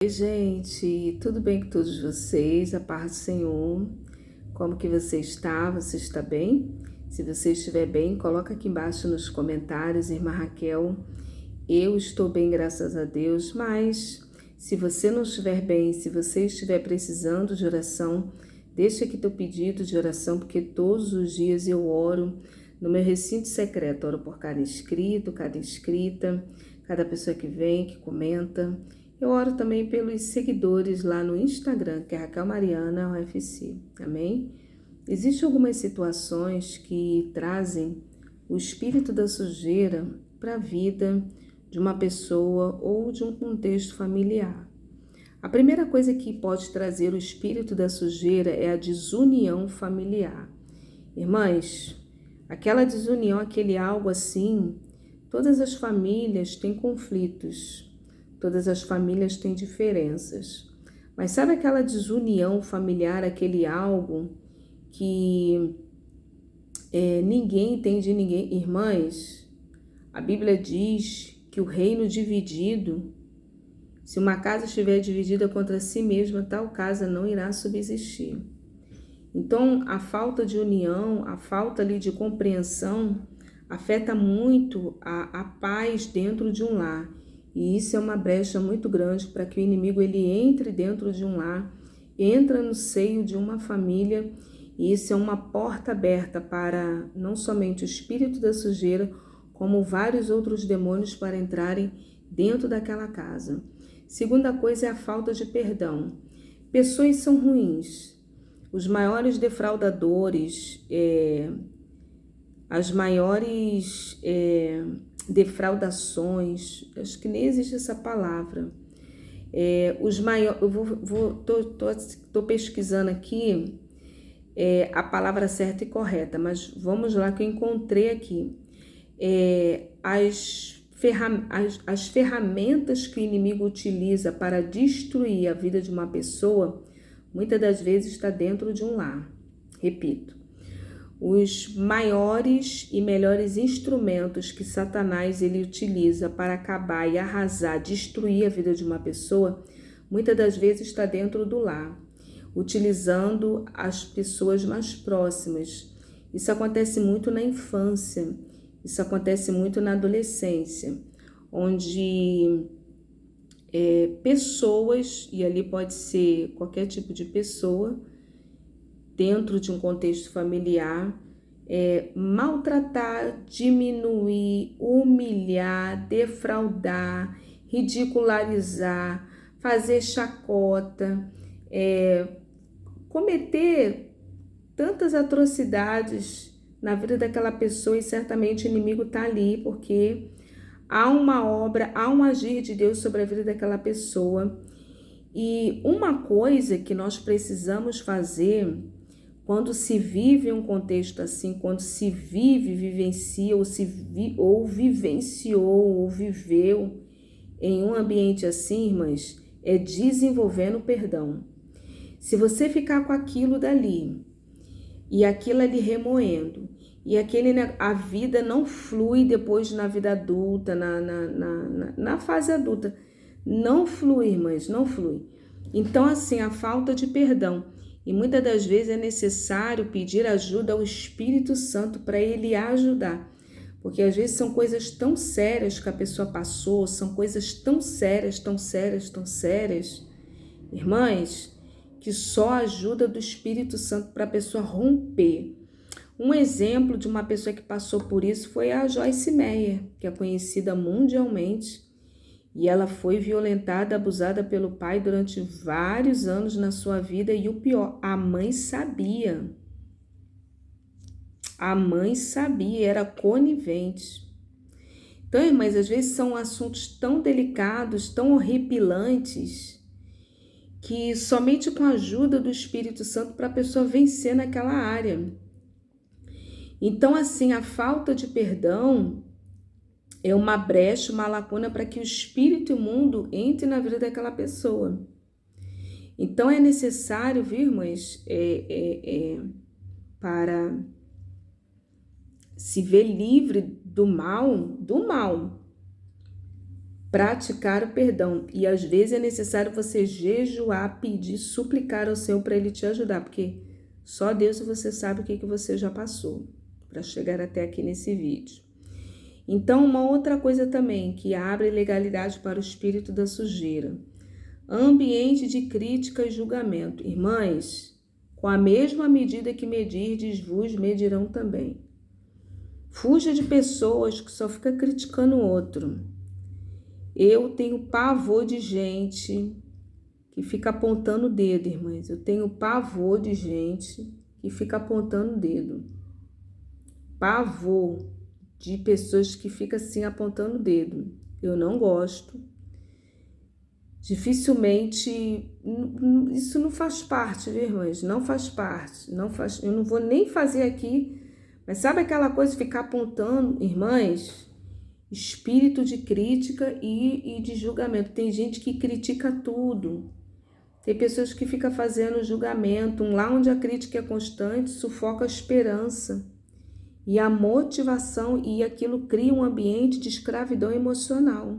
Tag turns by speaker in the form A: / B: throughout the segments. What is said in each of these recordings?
A: Oi, gente, tudo bem com todos vocês? A paz do Senhor. Como que você está? Você está bem? Se você estiver bem, coloca aqui embaixo nos comentários, irmã Raquel. Eu estou bem, graças a Deus, mas se você não estiver bem, se você estiver precisando de oração, deixa aqui teu pedido de oração, porque todos os dias eu oro no meu recinto secreto, oro por cada inscrito, cada inscrita, cada pessoa que vem, que comenta. Eu oro também pelos seguidores lá no Instagram, que é Raquel Mariana UFC, amém? Existem algumas situações que trazem o espírito da sujeira para a vida de uma pessoa ou de um contexto familiar. A primeira coisa que pode trazer o espírito da sujeira é a desunião familiar. Irmãs, aquela desunião, aquele algo assim, todas as famílias têm conflitos. Todas as famílias têm diferenças. Mas sabe aquela desunião familiar, aquele algo que ninguém entende ninguém? Irmãs, a Bíblia diz que o reino dividido, se uma casa estiver dividida contra si mesma, tal casa não irá subsistir. Então, a falta de união, a falta ali de compreensão, afeta muito a paz dentro de um lar. E isso é uma brecha muito grande para que o inimigo ele entre dentro de um lar, entra no seio de uma família, e isso é uma porta aberta para não somente o espírito da sujeira, como vários outros demônios para entrarem dentro daquela casa. Segunda coisa é a falta de perdão. Pessoas são ruins. Os maiores defraudadores, as maiores defraudações, acho que nem existe essa palavra. Os maiores, tô pesquisando aqui a palavra certa e correta, mas vamos lá que eu encontrei aqui. As ferramentas que o inimigo utiliza para destruir a vida de uma pessoa, muitas das vezes está dentro de um lar. Repito, os maiores e melhores instrumentos que Satanás ele utiliza para acabar e arrasar, destruir a vida de uma pessoa, muitas das vezes está dentro do lar, utilizando as pessoas mais próximas. Isso acontece muito na infância, isso acontece muito na adolescência, onde pessoas, e ali pode ser qualquer tipo de pessoa, dentro de um contexto familiar, maltratar, diminuir, humilhar, defraudar, ridicularizar, fazer chacota, cometer tantas atrocidades na vida daquela pessoa, e certamente o inimigo está ali porque há uma obra, há um agir de Deus sobre a vida daquela pessoa. E uma coisa que nós precisamos fazer quando se vive um contexto assim, quando se vive, vivencia, ou vivenciou, ou viveu em um ambiente assim, irmãs, é desenvolvendo perdão. Se você ficar com aquilo dali, e aquilo ali remoendo, e a vida não flui depois na vida adulta, na fase adulta, não flui, irmãs, não flui. Então, assim, a falta de perdão. E muitas das vezes é necessário pedir ajuda ao Espírito Santo para ele ajudar. Porque às vezes são coisas tão sérias que a pessoa passou, são coisas tão sérias, tão sérias, tão sérias, irmãs, que só a ajuda do Espírito Santo para a pessoa romper. Um exemplo de uma pessoa que passou por isso foi a Joyce Meyer, que é conhecida mundialmente. E ela foi violentada, abusada pelo pai durante vários anos na sua vida. E o pior, a mãe sabia. A mãe sabia, era conivente. Então, irmãs, às vezes são assuntos tão delicados, tão horripilantes, que somente com a ajuda do Espírito Santo para a pessoa vencer naquela área. Então, assim, a falta de perdão é uma brecha, uma lacuna para que o espírito imundo entre na vida daquela pessoa. Então, é necessário, viu, irmãs, para se ver livre do mal, praticar o perdão. E às vezes é necessário você jejuar, pedir, suplicar ao Senhor para Ele te ajudar, porque só Deus e você sabe o que você já passou para chegar até aqui nesse vídeo. Então, uma outra coisa também que abre legalidade para o espírito da sujeira. Ambiente de crítica e julgamento. Irmãs, com a mesma medida que medirdes, vos medirão também. Fuja de pessoas que só ficam criticando o outro. Eu tenho pavor de gente que fica apontando o dedo, irmãs. Eu tenho pavor de gente que fica apontando o dedo. Pavor de pessoas que ficam assim apontando o dedo. Eu não gosto. Dificilmente, isso não faz parte, viu, irmãs? Não faz parte. Eu não vou nem fazer aqui. Mas sabe aquela coisa de ficar apontando, irmãs? Espírito de crítica e de julgamento. Tem gente que critica tudo. Tem pessoas que ficam fazendo julgamento. Lá onde a crítica é constante, sufoca a esperança. E a motivação, e aquilo cria um ambiente de escravidão emocional.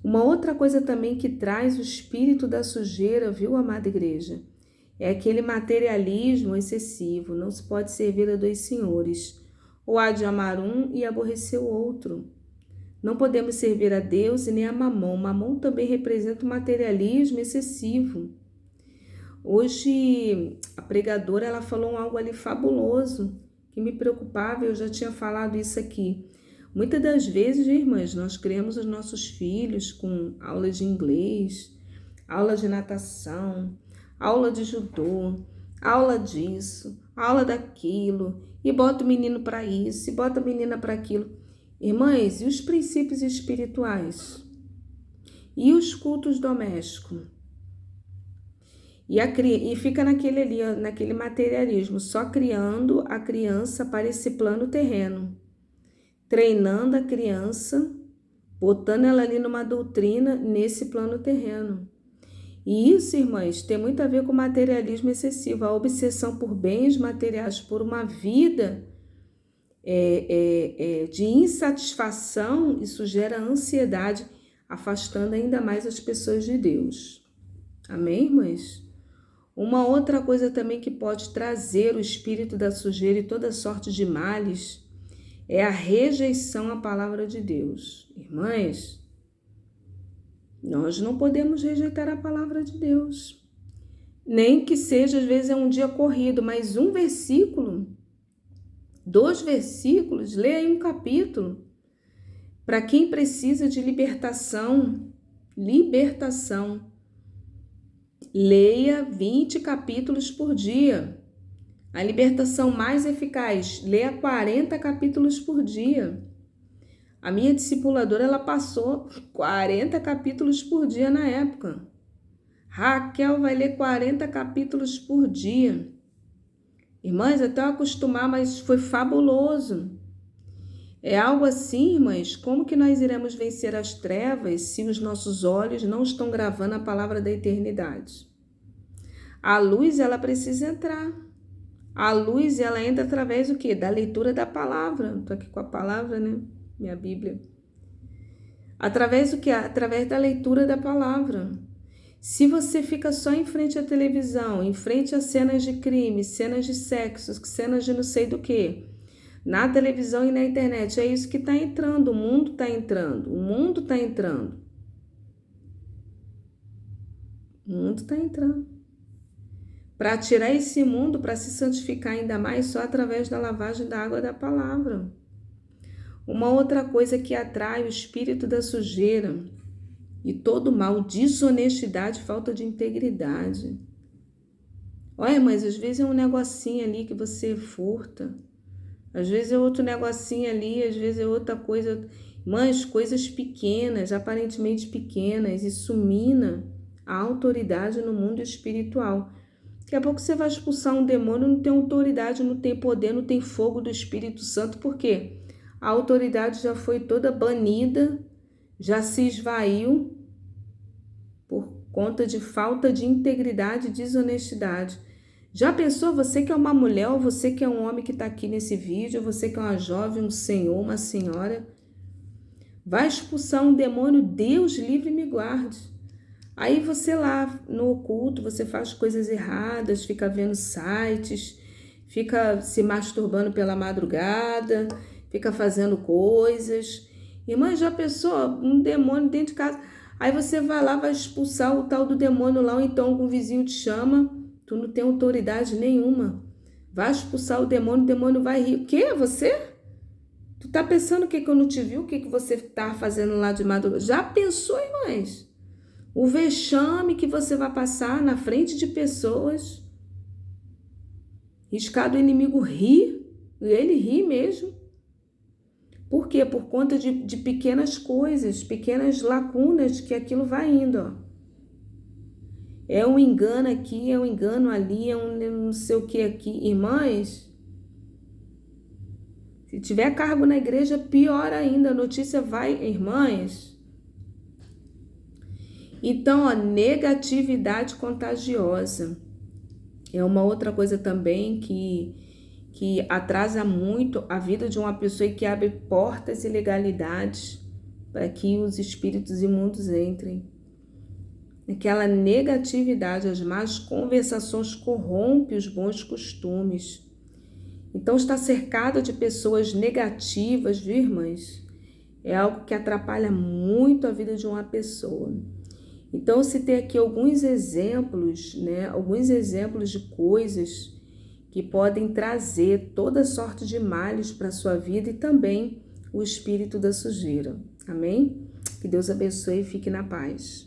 A: Uma outra coisa também que traz o espírito da sujeira, viu, amada igreja? É aquele materialismo excessivo. Não se pode servir a dois senhores. Ou há de amar um e aborrecer o outro. Não podemos servir a Deus e nem a Mamon. Mamon também representa o materialismo excessivo. Hoje, a pregadora ela falou algo ali fabuloso, que me preocupava, eu já tinha falado isso aqui. Muitas das vezes, irmãs, nós criamos os nossos filhos com aulas de inglês, aula de natação, aula de judô, aula disso, aula daquilo, e bota o menino para isso, e bota a menina para aquilo. Irmãs, e os princípios espirituais? E os cultos domésticos? E fica naquele materialismo, só criando a criança para esse plano terreno. Treinando a criança, botando ela ali numa doutrina nesse plano terreno. E isso, irmãs, tem muito a ver com o materialismo excessivo, a obsessão por bens materiais, por uma vida de insatisfação. Isso gera ansiedade, afastando ainda mais as pessoas de Deus. Amém, irmãs? Uma outra coisa também que pode trazer o espírito da sujeira e toda sorte de males é a rejeição à palavra de Deus. Irmãs, nós não podemos rejeitar a palavra de Deus. Nem que seja, às vezes, um dia corrido, mas um versículo, 2 versículos, leia aí um capítulo. Para quem precisa de libertação, leia 20 capítulos por dia. A libertação mais eficaz, leia 40 capítulos por dia. A minha discipuladora, ela passou 40 capítulos por dia na época. Raquel vai ler 40 capítulos por dia. Irmãs, até eu acostumar, mas foi fabuloso. É algo assim, irmãs, como que nós iremos vencer as trevas se os nossos olhos não estão gravando a palavra da eternidade? A luz, ela precisa entrar. A luz, ela entra através do quê? Da leitura da palavra. Estou aqui com a palavra, né? Minha Bíblia. Através do quê? Através da leitura da palavra. Se você fica só em frente à televisão, em frente a cenas de crime, cenas de sexo, cenas de não sei do quê, na televisão e na internet, é isso que está entrando, o mundo está entrando, o mundo está entrando. O mundo está entrando. Para tirar esse mundo, para se santificar ainda mais, só através da lavagem da água da palavra. Uma outra coisa que atrai o espírito da sujeira e todo mal, desonestidade, falta de integridade. Olha, mas às vezes é um negocinho ali que você furta. Às vezes é outro negocinho ali, às vezes é outra coisa. Mas coisas pequenas, aparentemente pequenas, isso mina a autoridade no mundo espiritual. Daqui a pouco você vai expulsar um demônio, não tem autoridade, não tem poder, não tem fogo do Espírito Santo. Por quê? A autoridade já foi toda banida, já se esvaiu por conta de falta de integridade e desonestidade. Já pensou, você que é uma mulher, ou você que é um homem que está aqui nesse vídeo, ou você que é uma jovem, um senhor, uma senhora, vai expulsar um demônio, Deus livre me guarde. Aí você lá no oculto, você faz coisas erradas, fica vendo sites, fica se masturbando pela madrugada, fica fazendo coisas. Irmã, já pensou um demônio dentro de casa? Aí você vai lá, vai expulsar o tal do demônio lá, ou então algum vizinho te chama, tu não tem autoridade nenhuma. Vai expulsar o demônio vai rir. O quê? Você? Tu tá pensando que eu não te vi? O que você tá fazendo lá de madrugada? Já pensou, irmãs? O vexame que você vai passar na frente de pessoas. Riscado o inimigo rir, ele ri mesmo. Por quê? Por conta de pequenas coisas, pequenas lacunas que aquilo vai indo, ó. É um engano aqui, é um engano ali, é um não sei o que aqui. Irmãs, se tiver cargo na igreja, pior ainda, a notícia vai, irmãs. Então, ó, negatividade contagiosa é uma outra coisa também que atrasa muito a vida de uma pessoa e que abre portas e ilegalidades para que os espíritos imundos entrem. Aquela negatividade, as más conversações corrompem os bons costumes. Então, estar cercado de pessoas negativas, viu, irmãs? É algo que atrapalha muito a vida de uma pessoa. Então, se tem aqui alguns exemplos, né? Alguns exemplos de coisas que podem trazer toda sorte de males para a sua vida e também o espírito da sujeira. Amém? Que Deus abençoe e fique na paz.